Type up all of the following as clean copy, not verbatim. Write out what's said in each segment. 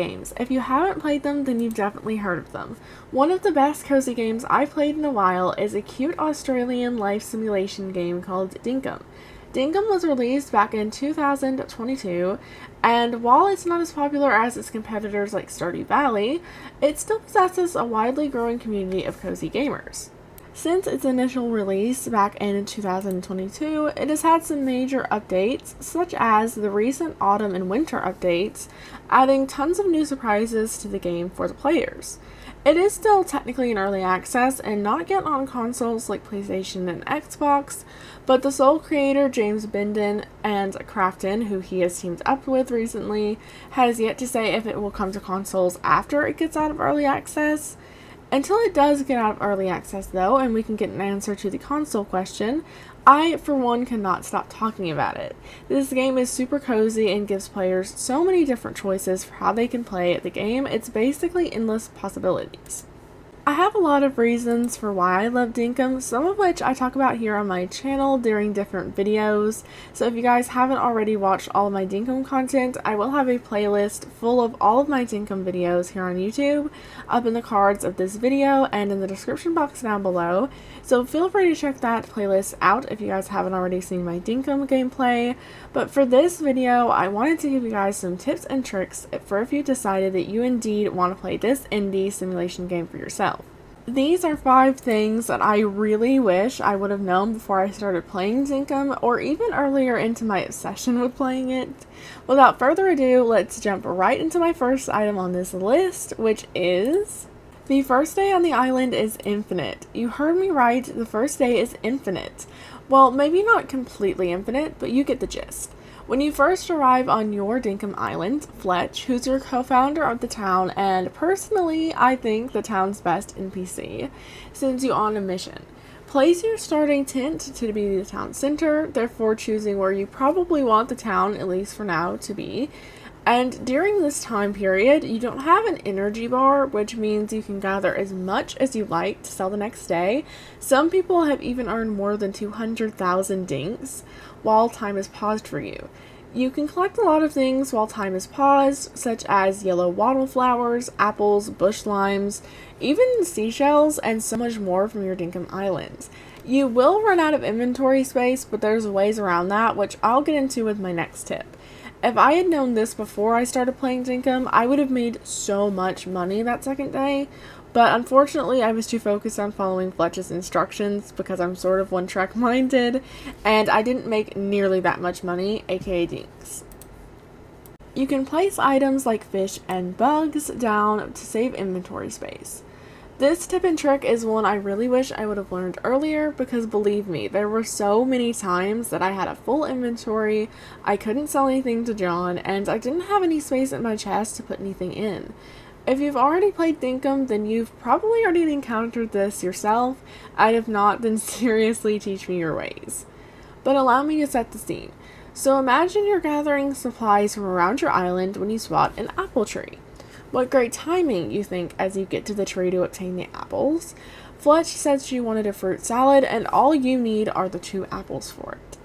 games. If you haven't played them, then you've definitely heard of them. One of the best cozy games I've played in a while is a cute Australian life simulation game called Dinkum. Dinkum was released back in 2022, and while it's not as popular as its competitors like Stardew Valley, it still possesses a widely growing community of cozy gamers. Since its initial release back in 2022, it has had some major updates, such as the recent autumn and winter updates, adding tons of new surprises to the game for the players. It is still technically in early access and not yet on consoles like PlayStation and Xbox, but the sole creator James Bindon and Crafton, who he has teamed up with recently, has yet to say if it will come to consoles after it gets out of early access. Until it does get out of early access though, and we can get an answer to the console question, I, for one, cannot stop talking about it. This game is super cozy and gives players so many different choices for how they can play the game. It's basically endless possibilities. I have a lot of reasons for why I love Dinkum, some of which I talk about here on my channel during different videos. So if you guys haven't already watched all of my Dinkum content, I will have a playlist full of all of my Dinkum videos here on YouTube up in the cards of this video and in the description box down below. So feel free to check that playlist out if you guys haven't already seen my Dinkum gameplay. But for this video, I wanted to give you guys some tips and tricks for if you decided that you indeed want to play this indie simulation game for yourself. These are 5 things that I really wish I would have known before I started playing Dinkum, or even earlier into my obsession with playing it. Without further ado, let's jump right into my first item on this list, which is... the first day on the island is infinite. You heard me right, the first day is infinite. Well, maybe not completely infinite, but you get the gist. When you first arrive on your Dinkum Island, Fletch, who's your co-founder of the town, and personally, I think the town's best NPC, sends you on a mission. Place your starting tent to be the town center, therefore choosing where you probably want the town, at least for now, to be. And during this time period, you don't have an energy bar, which means you can gather as much as you like to sell the next day. Some people have even earned more than 200,000 dinks while time is paused for you. You can collect a lot of things while time is paused, such as yellow wattle flowers, apples, bush limes, even seashells, and so much more from your Dinkum Islands. You will run out of inventory space, but there's ways around that, which I'll get into with my next tip. If I had known this before I started playing Dinkum, I would have made so much money that second day, but unfortunately I was too focused on following Fletch's instructions because I'm sort of one-track minded, and I didn't make nearly that much money, aka Dinks. You can place items like fish and bugs down to save inventory space. This tip and trick is one I really wish I would have learned earlier because believe me, there were so many times that I had a full inventory, I couldn't sell anything to John, and I didn't have any space in my chest to put anything in. If you've already played Dinkum, then you've probably already encountered this yourself, and if not, then seriously teach me your ways. But allow me to set the scene. So imagine you're gathering supplies from around your island when you spot an apple tree. What great timing, you think, as you get to the tree to obtain the apples. Fletch said she wanted a fruit salad, and all you need are the 2 apples for it.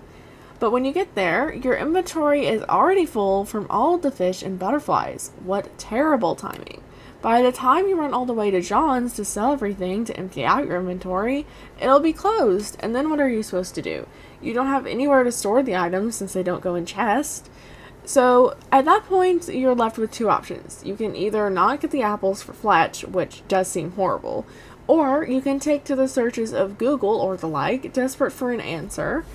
But when you get there, your inventory is already full from all of the fish and butterflies. What terrible timing. By the time you run all the way to John's to sell everything to empty out your inventory, it'll be closed, and then what are you supposed to do? You don't have anywhere to store the items since they don't go in chests. So, at that point, you're left with 2 options. You can either not get the apples for Fletch, which does seem horrible, or you can take to the searches of Google or the like, desperate for an answer,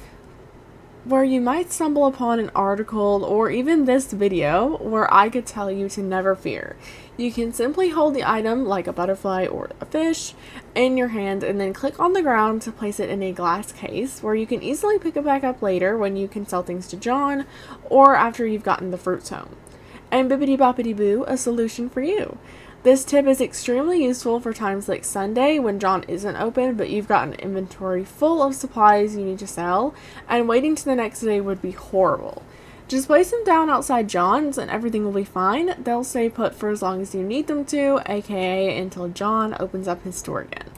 where you might stumble upon an article or even this video where I could tell you to never fear. You can simply hold the item, like a butterfly or a fish, in your hand and then click on the ground to place it in a glass case where you can easily pick it back up later when you can sell things to John or after you've gotten the fruits home. And bibbidi boppidi boo, a solution for you. This tip is extremely useful for times like Sunday when John isn't open but you've got an inventory full of supplies you need to sell, and waiting to the next day would be horrible. Just place them down outside John's and everything will be fine. They'll stay put for as long as you need them to, aka until John opens up his store again.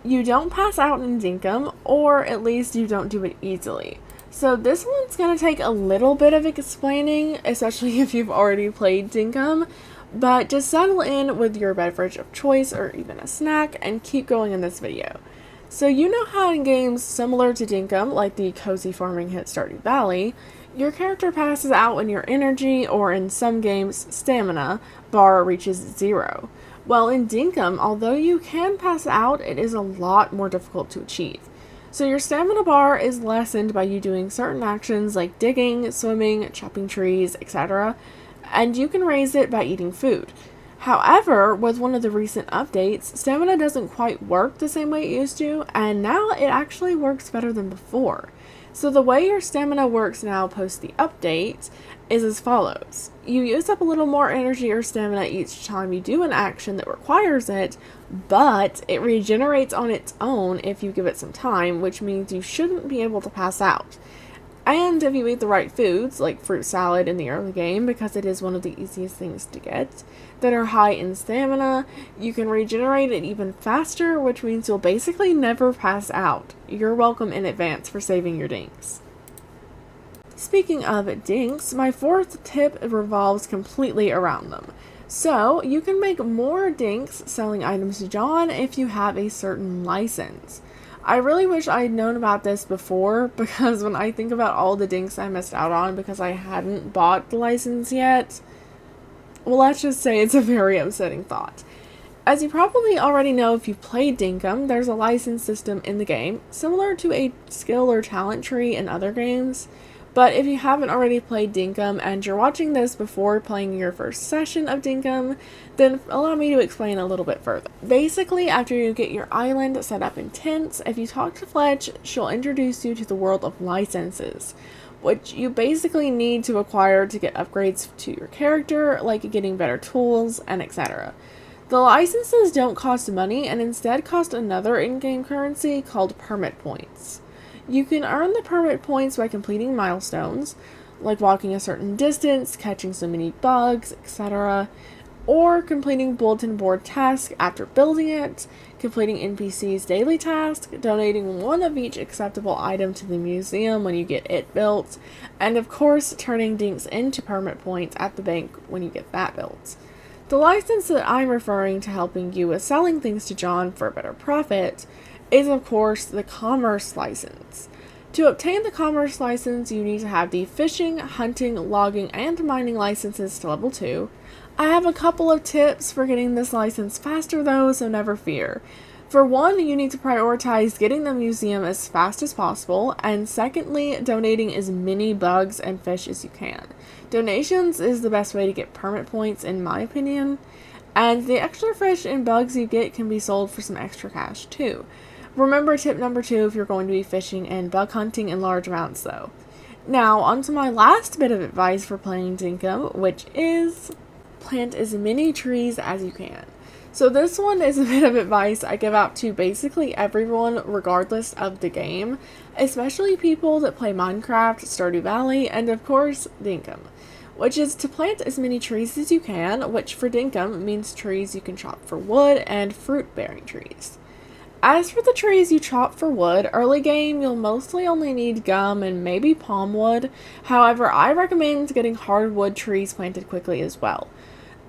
You don't pass out in Dinkum, or at least you don't do it easily. So this one's going to take a little bit of explaining, especially if you've already played Dinkum, But just settle in with your beverage of choice or even a snack and keep going in this video. So you know how in games similar to Dinkum, like the cozy farming hit Stardew Valley, your character passes out when your energy, or in some games, stamina, bar reaches 0. Well, in Dinkum, although you can pass out, it is a lot more difficult to achieve. So your stamina bar is lessened by you doing certain actions like digging, swimming, chopping trees, etc., and you can raise it by eating food. However, with one of the recent updates, stamina doesn't quite work the same way it used to, and now it actually works better than before. So the way your stamina works now post the update is as follows. You use up a little more energy or stamina each time you do an action that requires it, but it regenerates on its own if you give it some time, which means you shouldn't be able to pass out. And if you eat the right foods, like fruit salad in the early game, because it is one of the easiest things to get, that are high in stamina, you can regenerate it even faster, which means you'll basically never pass out. You're welcome in advance for saving your dinks. Speaking of dinks, my fourth tip revolves completely around them. So, you can make more dinks selling items to John if you have a certain license. I really wish I had known about this before, because when I think about all the dinks I missed out on because I hadn't bought the license yet, well, let's just say it's a very upsetting thought. As you probably already know if you've played Dinkum, there's a license system in the game, similar to a skill or talent tree in other games. But if you haven't already played Dinkum and you're watching this before playing your first session of Dinkum, then allow me to explain a little bit further. Basically, after you get your island set up in tents, if you talk to Fletch, she'll introduce you to the world of licenses, which you basically need to acquire to get upgrades to your character, like getting better tools and etc. The licenses don't cost money and instead cost another in-game currency called permit points. You can earn the permit points by completing milestones, like walking a certain distance, catching so many bugs, etc., or completing bulletin board tasks after building it, completing NPC's daily task, donating one of each acceptable item to the museum when you get it built, and of course turning dinks into permit points at the bank when you get that built. The license that I'm referring to helping you with selling things to John for a better profit is of course the commerce license. To obtain the commerce license, you need to have the fishing, hunting, logging, and mining licenses to level 2. I have a couple of tips for getting this license faster though, so never fear. For one, you need to prioritize getting the museum as fast as possible, and secondly, donating as many bugs and fish as you can. Donations is the best way to get permit points in my opinion, and the extra fish and bugs you get can be sold for some extra cash too. Remember tip number 2 if you're going to be fishing and bug hunting in large amounts though. Now, on to my last bit of advice for playing Dinkum, which is plant as many trees as you can. So this one is a bit of advice I give out to basically everyone regardless of the game, especially people that play Minecraft, Stardew Valley, and of course Dinkum, which is to plant as many trees as you can, which for Dinkum means trees you can chop for wood and fruit-bearing trees. As for the trees you chop for wood, early game you'll mostly only need gum and maybe palm wood. However, I recommend getting hardwood trees planted quickly as well.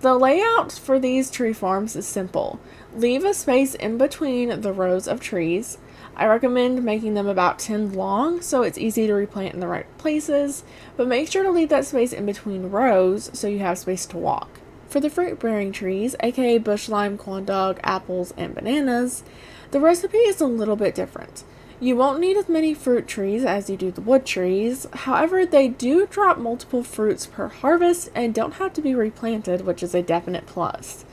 The layout for these tree farms is simple. Leave a space in between the rows of trees. I recommend making them about 10 long so it's easy to replant in the right places, but make sure to leave that space in between rows so you have space to walk. For the fruit-bearing trees, aka bush lime, corn dog, apples, and bananas, the recipe is a little bit different. You won't need as many fruit trees as you do the wood trees, however they do drop multiple fruits per harvest and don't have to be replanted, which is a definite plus.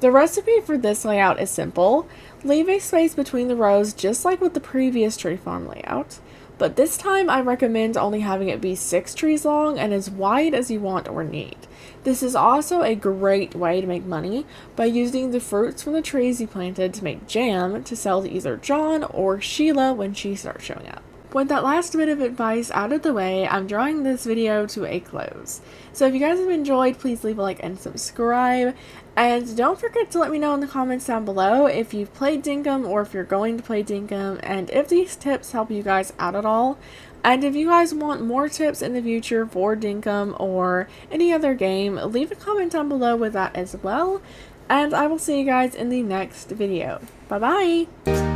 The recipe for this layout is simple. Leave a space between the rows just like with the previous tree farm layout, but this time I recommend only having it be 6 trees long and as wide as you want or need. This is also a great way to make money by using the fruits from the trees you planted to make jam to sell to either John or Sheila when she starts showing up. with that last bit of advice out of the way, I'm drawing this video to a close. So if you guys have enjoyed, please leave a like and subscribe. And don't forget to let me know in the comments down below if you've played Dinkum or if you're going to play Dinkum, and if these tips help you guys out at all. And if you guys want more tips in the future for Dinkum or any other game, leave a comment down below with that as well. And I will see you guys in the next video. Bye bye!